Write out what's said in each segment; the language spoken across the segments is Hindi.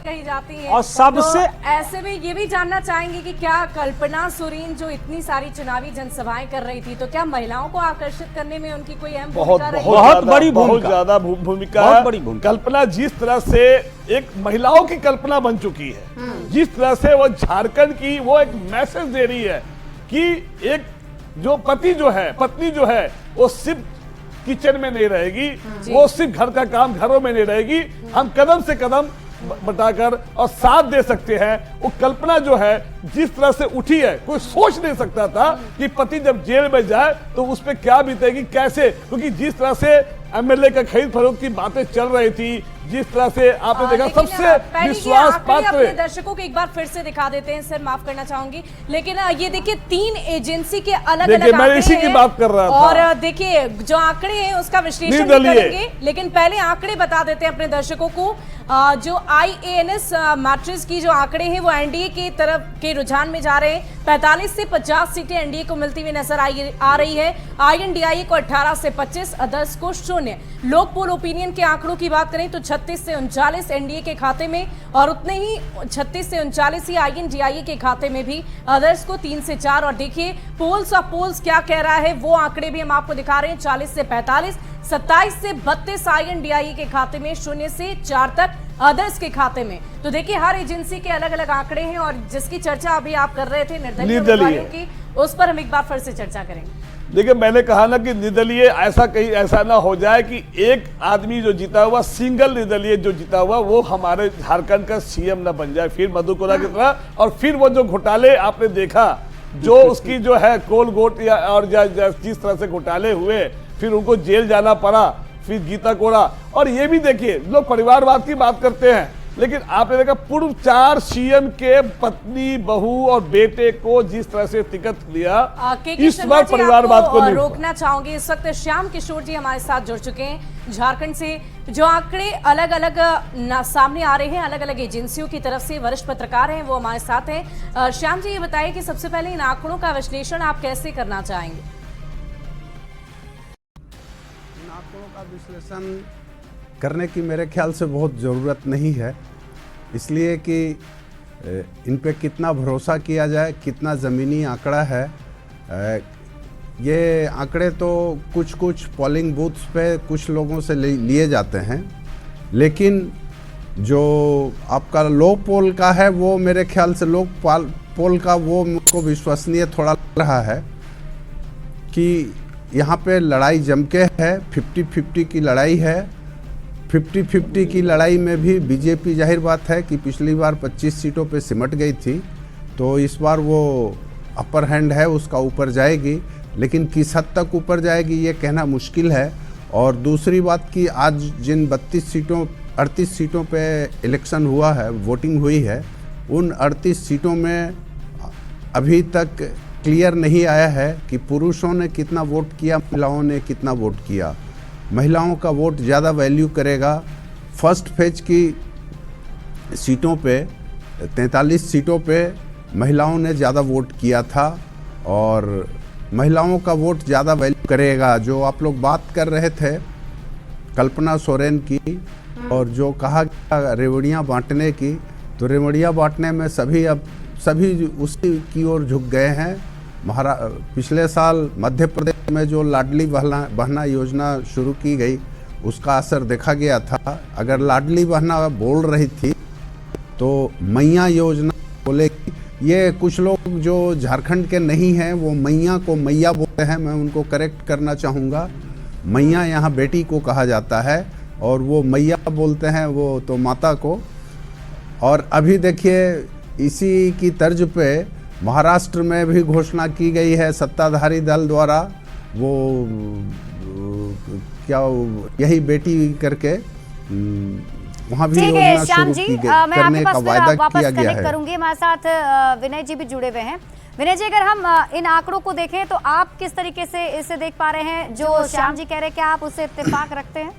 कही जाती है। और सबसे तो ऐसे में ये भी जानना चाहेंगे कि क्या कल्पना सोरेन जो इतनी सारी चुनावी जनसभाएं कर रही थी, तो क्या महिलाओं को आकर्षित करने में उनकी कोई अहम भूमिका रही? बहुत बड़ी बहुत भूमिका, ज्यादा भूमिका बहुत है। बड़ी भूमिका। कल्पना जिस तरह से एक महिलाओं की कल्पना बन चुकी है, जिस तरह से वो झारखंड की वो एक मैसेज दे रही है कि एक जो पति जो है, पत्नी जो है, वो सिर्फ किचन में नहीं रहेगी, वो सिर्फ घर का काम घरों में नहीं रहेगी। हम कदम से कदम बटाकर और साथ दे सकते हैं। वो कल्पना जो है जिस तरह से उठी है, कोई सोच नहीं सकता था कि पति जब जेल में जाए तो उस पर क्या बीतेगी, कैसे, क्योंकि जिस तरह से एमएलए का खरीद फरोख्त की बातें चल रही थी, जिस तरह से आपने देखा सबसे विश्वास पात्र। दर्शकों को एक बार फिर से दिखा देते हैं सर, माफ करना चाहूंगी, लेकिन ये देखिए 3 एजेंसी के अलग अलग मैं इसी की बात कर रहा था। और देखिए जो आंकड़े हैं उसका विश्लेषण भी करेंगे, लेकिन पहले आंकड़े बता देते हैं अपने दर्शकों को। जो IANS मैट्रिक्स की जो आंकड़े हैं वो एनडीए की तरफ के रुझान में जा रहे हैं। 45 से 50 सीटें एनडीए को मिलती हुई नजर आ रही है। INDIA को 18 से 25, अदर्स को 0। लोक पोल ओपिनियन के आंकड़ों की बात करें तो 36 से 39 एनडीए के खाते में, और उतने ही 36 से 39 ही INDIA के खाते में भी, अदर्स को 3 से 4। और देखिए पोल्स ऑफ पोल्स क्या कह रहा है, वो आंकड़े भी हम आपको दिखा रहे हैं। 40 से 45, 27 से 32 INDIA के खाते में, 0 से 4 तक अदर्स के खाते में। तो देखिए हर एजेंसी के अलग अलग आंकड़े हैं, और जिसकी चर्चा अभी आप कर रहे थे निर्दलीय उम्मीदवारों की, उस पर हम एक बार फिर से चर्चा करेंगे। देखिए मैंने कहा ना कि निर्दलीय ऐसा कहीं ऐसा ना हो जाए कि एक आदमी जो जीता हुआ, सिंगल निर्दलीय जो जीता हुआ, वो हमारे झारखंड का सीएम ना बन जाए फिर मधु कोरा की तरह। और फिर वो जो घोटाले आपने देखा, जो उसकी जो है कोल गोट या और जिस तरह से घोटाले हुए, फिर उनको जेल जाना पड़ा, फिर गीता कोड़ा। और ये भी देखिए लोग परिवारवाद की बात करते हैं, लेकिन आपने देखा पूर्व 4 सीएम के पत्नी, बहू और बेटे को जिस तरह से टिकट दिया, इस बार परिवारवाद को नहीं रोकना चाहूंगी। इस वक्त श्याम किशोर जी हमारे साथ जुड़ चुके हैं झारखंड से। जो आंकड़े अलग अलग सामने आ रहे हैं अलग अलग एजेंसियों की तरफ से, वरिष्ठ पत्रकार हैं वो हमारे साथ हैं। श्याम जी ये बताइए कि सबसे पहले इन आंकड़ों का विश्लेषण आप कैसे करना चाहेंगे? इन आंकड़ों का विश्लेषण करने की मेरे ख्याल से बहुत ज़रूरत नहीं है, इसलिए कि इन पे कितना भरोसा किया जाए, कितना ज़मीनी आंकड़ा है। ये आंकड़े तो कुछ पोलिंग बूथ्स पे कुछ लोगों से लिए जाते हैं, लेकिन जो आपका लोक पोल का है वो मेरे ख्याल से लोक पोल का वो मुझको विश्वसनीय थोड़ा लग रहा है कि यहाँ पे लड़ाई जम के है, 50-50 की लड़ाई है। 50-50 की लड़ाई में भी बीजेपी जाहिर बात है कि पिछली बार 25 सीटों पे सिमट गई थी, तो इस बार वो अपर हैंड है, उसका ऊपर जाएगी, लेकिन किस हद तक ऊपर जाएगी ये कहना मुश्किल है। और दूसरी बात कि आज जिन 38 सीटों पे इलेक्शन हुआ है, वोटिंग हुई है, उन 38 सीटों में अभी तक क्लियर नहीं आया है कि पुरुषों ने कितना वोट किया, महिलाओं ने कितना वोट किया। महिलाओं का वोट ज़्यादा वैल्यू करेगा। फर्स्ट फेज की सीटों पे 43 सीटों पे महिलाओं ने ज़्यादा वोट किया था, और महिलाओं का वोट ज़्यादा वैल्यू करेगा। जो आप लोग बात कर रहे थे कल्पना सोरेन की, और जो कहा गया रेवड़ियाँ बांटने की, तो रेवड़ियाँ बांटने में सभी उसी की ओर झुक गए हैं। पिछले साल मध्य प्रदेश में जो लाडली बहना योजना शुरू की गई, उसका असर देखा गया था। अगर लाडली बहना बोल रही थी तो मैया योजना बोलेगी। ये कुछ लोग जो झारखंड के नहीं हैं वो मैया को मैया बोलते हैं, मैं उनको करेक्ट करना चाहूँगा। मैया यहाँ बेटी को कहा जाता है, और वो मैया बोलते हैं वो तो माता को। और अभी देखिए इसी की तर्ज पे महाराष्ट्र में भी घोषणा की गई है सत्ताधारी दल द्वारा, वो क्या यही बेटी करके वहाँ भी योजना शुरू की करने का वायदा किया गया है। करूंगी हमारे साथ विनय जी भी जुड़े हुए हैं। विनय जी, अगर हम इन आंकड़ों को देखें तो आप किस तरीके से इसे देख पा रहे हैं? जो श्याम जी कह रहे हैं, क्या आप उससे इत्तेफाक रखते हैं?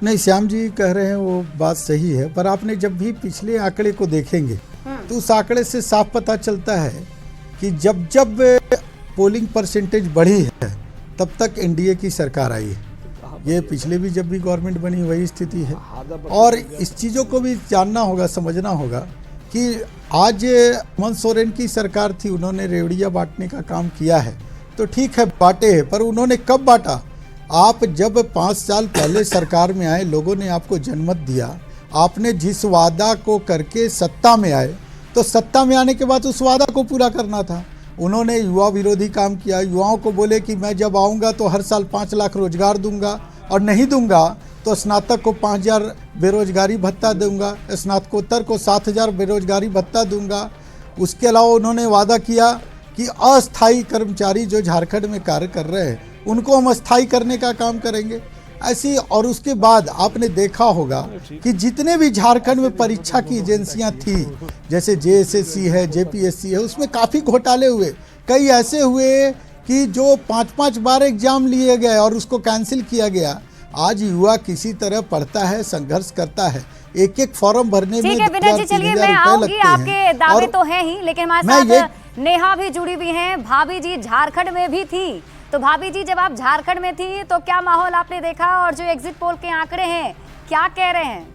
नहीं, श्याम जी कह रहे हैं वो बात सही है, पर आपने जब भी पिछले आंकड़े को देखेंगे तो उस आंकड़े से साफ पता चलता है कि जब पोलिंग परसेंटेज बढ़ी है तब तक एनडीए की सरकार आई है। ये पिछले भी जब भी गवर्नमेंट बनी वही स्थिति है। और इस चीज़ों को भी जानना होगा, समझना होगा कि आज हेमंत सोरेन की सरकार थी, उन्होंने रेवड़ियाँ बांटने का काम किया है, तो ठीक है बांटे है, पर उन्होंने कब बांटा? आप जब 5 साल पहले सरकार में आए, लोगों ने आपको जनमत दिया, आपने जिस वादा को करके सत्ता में आए, तो सत्ता में आने के बाद उस वादा को पूरा करना था। उन्होंने युवा विरोधी काम किया, युवाओं को बोले कि मैं जब आऊँगा तो हर साल 5 लाख रोजगार दूंगा, और नहीं दूंगा तो स्नातक को 5,000 बेरोजगारी भत्ता दूंगा, स्नातकोत्तर को 7,000 बेरोजगारी भत्ता दूंगा। उसके अलावा उन्होंने वादा किया कि अस्थायी कर्मचारी जो झारखंड में कार्य कर रहे हैं उनको हम स्थायी करने का काम करेंगे ऐसी। और उसके बाद आपने देखा होगा कि जितने भी झारखंड में परीक्षा की एजेंसियां थी, जैसे JSSC है, JPSC है, उसमें काफ़ी घोटाले हुए। कई ऐसे हुए कि जो 5-5 बार एग्जाम लिए गए और उसको कैंसिल किया गया। आज युवा किसी तरह पढ़ता है, संघर्ष करता है, एक एक फॉर्म भरने में 2000-3000 रुपए लगते हैं। आपके दावे तो हैं ही, लेकिन हमारे साथ नेहा भी जुड़ी हुई हैं। भाभी जी झारखंड में भी थी, तो भाभी जी जब आप झारखंड में थी तो क्या माहौल आपने देखा, और जो एग्जिट पोल के आंकड़े हैं क्या कह रहे हैं?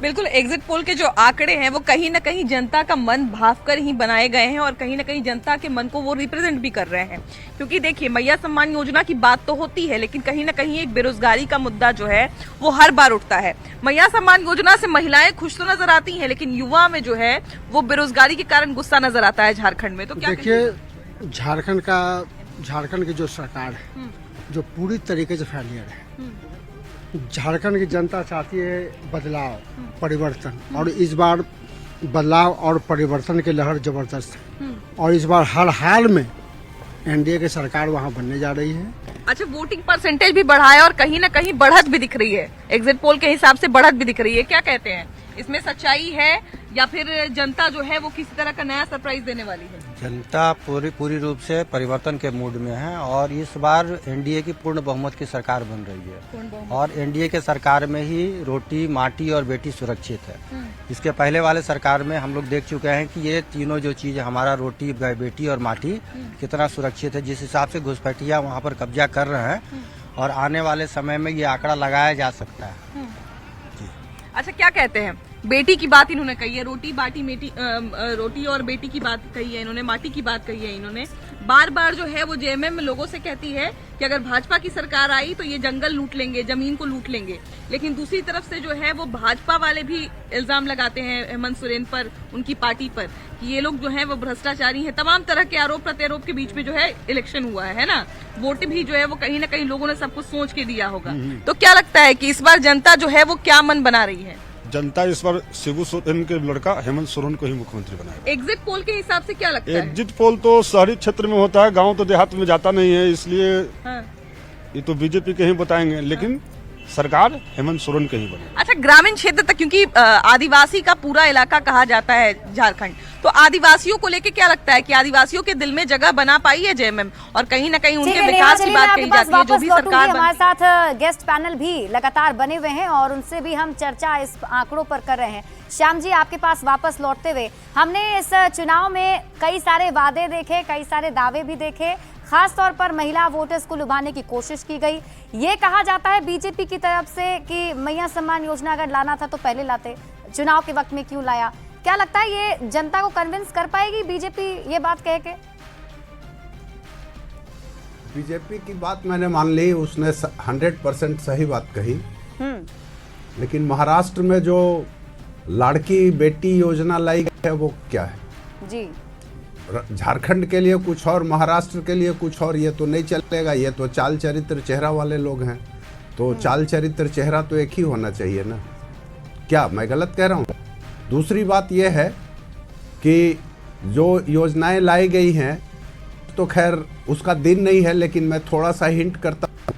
बिल्कुल, एग्जिट पोल के जो आंकड़े हैं वो कहीं ना कहीं जनता का मन भावकर ही बनाए गए हैं, और कहीं ना कहीं जनता के मन को वो रिप्रेजेंट भी कर रहे हैं। क्योंकि देखिए, मैया सम्मान योजना की बात तो होती है, लेकिन कहीं ना कहीं एक बेरोजगारी का मुद्दा जो है वो हर बार उठता है। मैया सम्मान योजना से महिलाएं खुश तो नजर आती हैं, लेकिन युवा में जो है वो बेरोजगारी के कारण गुस्सा नजर आता है झारखंड में। तो क्या देखिए, झारखंड की जो सरकार है जो पूरी तरीके से फेलियर है। झारखंड की जनता चाहती है बदलाव, परिवर्तन, और इस बार बदलाव और परिवर्तन की लहर जबरदस्त है, और इस बार हर हाल में NDA की सरकार वहां बनने जा रही है। अच्छा, वोटिंग परसेंटेज भी बढ़ा है और कहीं ना कहीं बढ़त भी दिख रही है, एग्जिट पोल के हिसाब से बढ़त भी दिख रही है। क्या कहते हैं, इसमें सच्चाई है या फिर जनता जो है वो किसी तरह का नया सरप्राइज देने वाली है? जनता पूरी रूप से परिवर्तन के मूड में है, और इस बार NDA की पूर्ण बहुमत की सरकार बन रही है, और NDA के सरकार में ही रोटी, माटी और बेटी सुरक्षित है। इसके पहले वाले सरकार में हम लोग देख चुके हैं कि ये तीनों जो चीज, हमारा रोटी, बेटी और माटी कितना सुरक्षित है। जिस हिसाब से घुसपैठिया वहाँ पर कब्जा कर रहे हैं, और आने वाले समय में ये आंकड़ा लगाया जा सकता है। अच्छा, क्या कहते हैं, बेटी की बात इन्होंने कही है, रोटी और बेटी की बात कही है इन्होंने, माटी की बात कही है इन्होंने। बार बार जो है वो JMM लोगों से कहती है कि अगर भाजपा की सरकार आई तो ये जंगल लूट लेंगे, जमीन को लूट लेंगे। लेकिन दूसरी तरफ से जो है वो भाजपा वाले भी इल्जाम लगाते हैं हेमंत सोरेन पर, उनकी पार्टी पर, कि ये लोग जो है वो भ्रष्टाचारी हैं। तमाम तरह के आरोप प्रत्यारोप के बीच में जो है इलेक्शन हुआ है ना, वोट भी जो है वो कहीं ना कहीं लोगों ने सब कुछ सोच के दिया होगा। तो क्या लगता है कि इस बार जनता जो है वो क्या मन बना रही है? जनता इस बार शिबू सोरेन के लड़का हेमंत सोरेन को ही मुख्यमंत्री बनाएगा। एग्जिट पोल के हिसाब से क्या लगता है? एग्जिट पोल तो शहरी क्षेत्र में होता है, गांव तो देहात में जाता नहीं है, इसलिए ये तो बीजेपी के ही बताएंगे, लेकिन सरकार हेमंत सोरेन के ही बने। अच्छा, ग्रामीण क्षेत्र तक, क्योंकि आदिवासी का पूरा इलाका कहा जाता है झारखंड, तो आदिवासियों को लेके क्या लगता है कि आदिवासियों के दिल में जगह बना पाई है JMM, और कहीं ना कहीं उनके विकास की बात कही जाती है, जो भी सरकार हमारे साथ गेस्ट पैनल भी लगातार बने हुए हैं, और उनसे भी हम चर्चा इस आंकड़ों पर कर रहे हैं। श्याम जी, आपके पास वापस लौटते हुए, हमने इस चुनाव में कई सारे वादे देखे, कई सारे दावे भी देखे, खास तौर पर महिला वोटर्स को लुभाने की कोशिश की गई। ये कहा जाता है बीजेपी की तरफ से कि मैया सम्मान योजना अगर लाना था तो पहले लाते, चुनाव के वक्त में क्यों लाया? क्या लगता है ये जनता को कन्विंस कर पाएगी बीजेपी ये बात कह के? बीजेपी की बात मैंने मान ली, उसने 100% सही बात कही। लेकिन महाराष्ट्र में जो लाड़की बेटी योजना लाई गई है वो क्या है जी? झारखंड के लिए कुछ और, महाराष्ट्र के लिए कुछ और, ये तो नहीं चलेगा। ये तो चाल चरित्र चेहरा वाले लोग हैं, तो चाल चरित्र चेहरा तो एक ही होना चाहिए ना। क्या मैं गलत कह रहा हूँ? दूसरी बात यह है कि जो योजनाएं लाई गई हैं तो खैर उसका दिन नहीं है, लेकिन मैं थोड़ा सा हिंट करता हूँ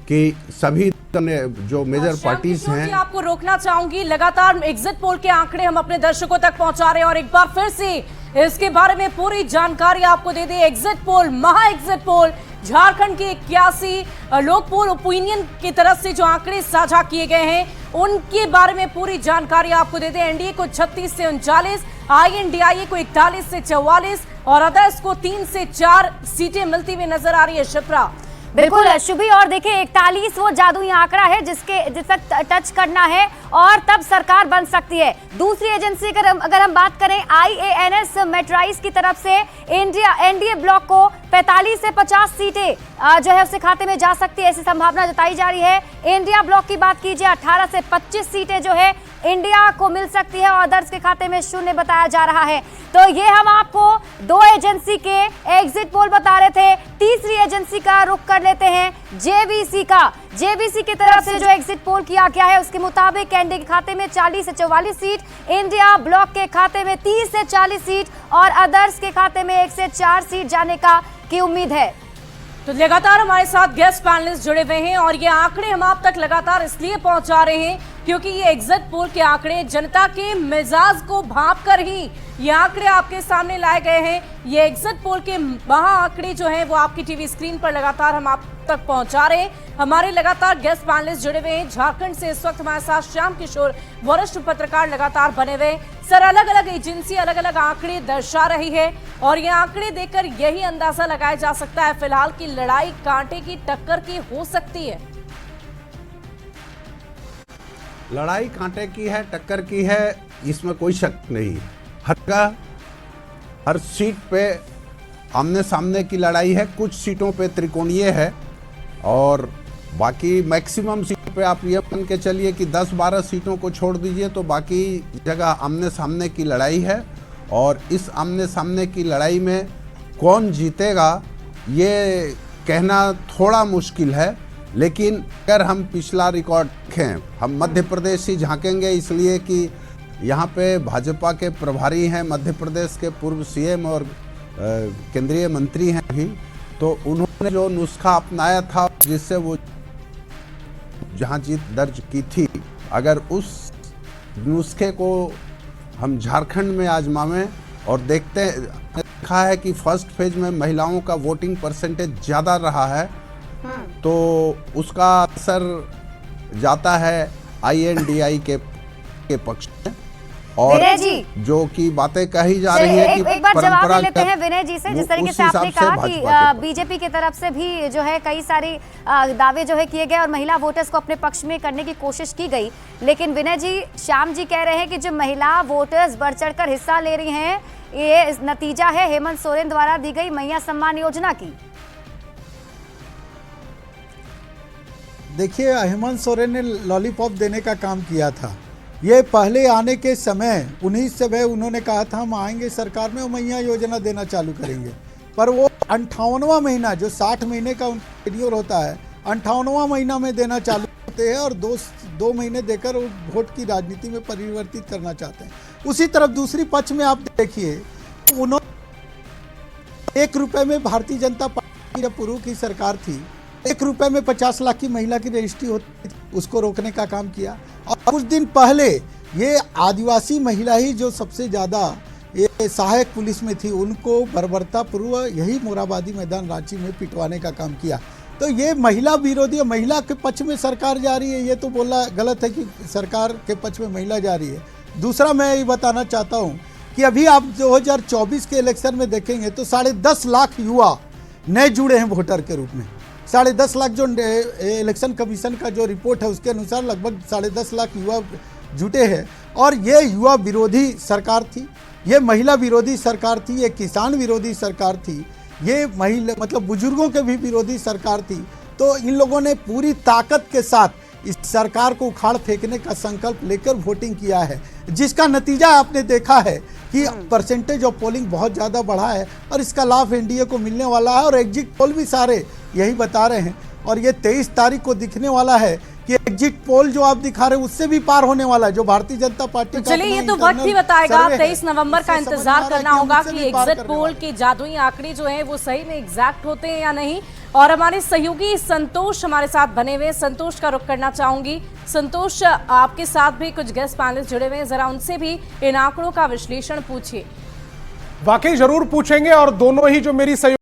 कि सभी जो मेजर पार्टीज हैं। आपको रोकना चाहूंगी, लगातार एग्जिट पोल के आंकड़े हम अपने दर्शकों तक पहुंचा रहे हैं, और एक बार फिर से इसके बारे में पूरी जानकारी आपको दे दें। एग्जिट पोल, महा एग्जिट पोल, झारखंड के 81 लोक पोल ओपिनियन की तरफ से जो आंकड़े साझा किए गए हैं उनके बारे में पूरी जानकारी आपको दे दें। NDA को 36 से 39, INDIA को 41 से 44, और अदर्स को 3 से 4 सीटें मिलती हुई नजर आ रही है। शिप्रा, बिल्कुल शुभी, और देखिए 41 वो जादुई आंकड़ा है जिस तक टच करना है और तब सरकार बन सकती है। दूसरी एजेंसी अगर हम बात करें IANS मेट्राइज की तरफ से एनडीए ब्लॉक को 45 से 50 सीटें जो है उसके खाते में जा सकती है, ऐसी संभावना जताई जा रही है। इंडिया ब्लॉक की बात कीजिए 18 से 25 सीटें जो है इंडिया को मिल सकती है और अदर्स के खाते में 0 बताया जा रहा है। तो ये हम आपको 2 एजेंसी के एग्जिट पोल बता रहे थे। तीसरी एजेंसी का रुख कर लेते हैं जेवीसी का। जेवीसी की तरफ से जो एग्जिट पोल किया गया है उसके मुताबिक एनडीए के खाते में 40 से 44 सीट, इंडिया ब्लॉक के खाते में 30 से 40 सीट और अदर्स के खाते में 1 से 4 सीट जाने की उम्मीद है। तो लगातार हमारे साथ गेस्ट पैनलिस्ट जुड़े हुए हैं और ये आंकड़े हम आप तक लगातार इसलिए पहुंचा रहे हैं क्योंकि ये एग्जिट पोल के आंकड़े जनता के मिजाज को भांप कर ही ये आंकड़े आपके सामने लाए गए हैं। ये एग्जिट पोल के महा आंकड़े जो हैं वो आपकी टीवी स्क्रीन पर लगातार हम आप तक पहुंचा रहे हैं। हमारे लगातार गेस्ट पैनलिस्ट जुड़े हुए हैं। झारखंड से इस वक्त हमारे साथ श्याम किशोर वरिष्ठ पत्रकार लगातार बने हुए। सर, अलग अलग एजेंसी अलग अलग आंकड़े दर्शा रही है और ये आंकड़े देखकर यही अंदाजा लगाया जा सकता है फिलहाल की लड़ाई कांटे की टक्कर की हो सकती है। लड़ाई कांटे की है, टक्कर की है, इसमें कोई शक नहीं। हर सीट पे आमने सामने की लड़ाई है। कुछ सीटों पे त्रिकोणीय है और बाकी मैक्सिमम सीट पे आप ये मान के चलिए कि 10-12 सीटों को छोड़ दीजिए तो बाकी जगह आमने सामने की लड़ाई है। और इस आमने सामने की लड़ाई में कौन जीतेगा ये कहना थोड़ा मुश्किल है, लेकिन अगर हम पिछला रिकॉर्ड देखें, हम मध्य प्रदेश ही झांकेंगे इसलिए कि यहाँ पे भाजपा के प्रभारी हैं, मध्य प्रदेश के पूर्व सीएम और केंद्रीय मंत्री हैं भी, तो उन्होंने जो नुस्खा अपनाया था जिससे वो जहाँ जीत दर्ज की थी, अगर उस नुस्खे को हम झारखंड में आजमावें और देखा है कि फर्स्ट फेज में महिलाओं का वोटिंग परसेंटेज ज़्यादा रहा है तो उसका असर जाता है INDI के पक्ष में। और विनय जी, जो कि बातें कही जा रही है कि एक बार जवाब ले लेते हैं विनय जी से। जिस तरीके से आपने कहा कि बीजेपी की तरफ से भी जो है कई सारे दावे जो है किए गए और महिला वोटर्स को अपने पक्ष में करने की कोशिश की गई, लेकिन विनय जी, श्याम जी कह रहे हैं कि जो महिला वोटर्स बढ़ चढ़कर हिस्सा ले रही हैं ये नतीजा है हेमंत सोरेन द्वारा दी गई मैया सम्मान योजना की। देखिए, हेमंत सोरेन ने लॉलीपॉप देने का काम किया था। ये पहले आने के समय 19 समय उन्होंने कहा था हम आएंगे सरकार में और मैया योजना देना चालू करेंगे, पर वो 58वां महीना जो 60 महीने का पीरियड होता है 58वां महीना में देना चालू करते हैं और दो महीने देकर वो वोट की राजनीति में परिवर्तित करना चाहते हैं। उसी तरफ दूसरी पक्ष में आप देखिए, उन्होंने 1 रुपये में भारतीय जनता पार्टी जब पूर्व की सरकार थी 1 रुपये में 50 लाख की महिला की रजिस्ट्री होती थी, उसको रोकने का काम किया। और कुछ दिन पहले ये आदिवासी महिला ही जो सबसे ज़्यादा ये सहायक पुलिस में थी उनको बर्बरता पूर्व यही मोराबादी मैदान रांची में पिटवाने का काम किया। तो ये महिला विरोधी, महिला के पक्ष में सरकार जा रही है, ये तो बोलना गलत है कि सरकार के पक्ष में महिला जा रही है। दूसरा मैं ये बताना चाहता हूँ कि अभी आप 2024 के इलेक्शन में देखेंगे तो 10.5 लाख युवा नए जुड़े हैं वोटर के रूप में। 10.5 लाख जो इलेक्शन कमीशन का जो रिपोर्ट है उसके अनुसार लगभग 10.5 लाख युवा जुटे हैं। और ये युवा विरोधी सरकार थी, ये महिला विरोधी सरकार थी, ये किसान विरोधी सरकार थी, ये महिला मतलब बुजुर्गों के भी विरोधी सरकार थी। तो इन लोगों ने पूरी ताकत के साथ इस सरकार को उखाड़ फेंकने का संकल्प लेकर वोटिंग किया है, जिसका नतीजा आपने देखा है कि परसेंटेज ऑफ पोलिंग बहुत ज़्यादा बढ़ा है और इसका लाभ एनडीए को मिलने वाला है। और एग्जिट पोल भी सारे यही बता रहे हैं और ये 23 तारीख को दिखने वाला है कि एग्जिट पोल जो आप दिखा रहे हैं उससे भी पार होने वाला है जो भारतीय जनता पार्टी। तो चलिए, ये तो वक्त ही बताएगा। 23 नवंबर का इंतजार करना होगा कि एग्जिट पोल के जादुई आंकड़े जो हैं वो सही में एग्जैक्ट होते हैं या नहीं। और हमारे सहयोगी संतोष हमारे साथ बने हुए, संतोष का रुख करना चाहूंगी। संतोष, आपके साथ भी कुछ गेस्ट पैनलिस्ट जुड़े हुए हैं, जरा उनसे भी इन आंकड़ों का विश्लेषण पूछिए। वाकई जरूर पूछेंगे और दोनों ही जो मेरी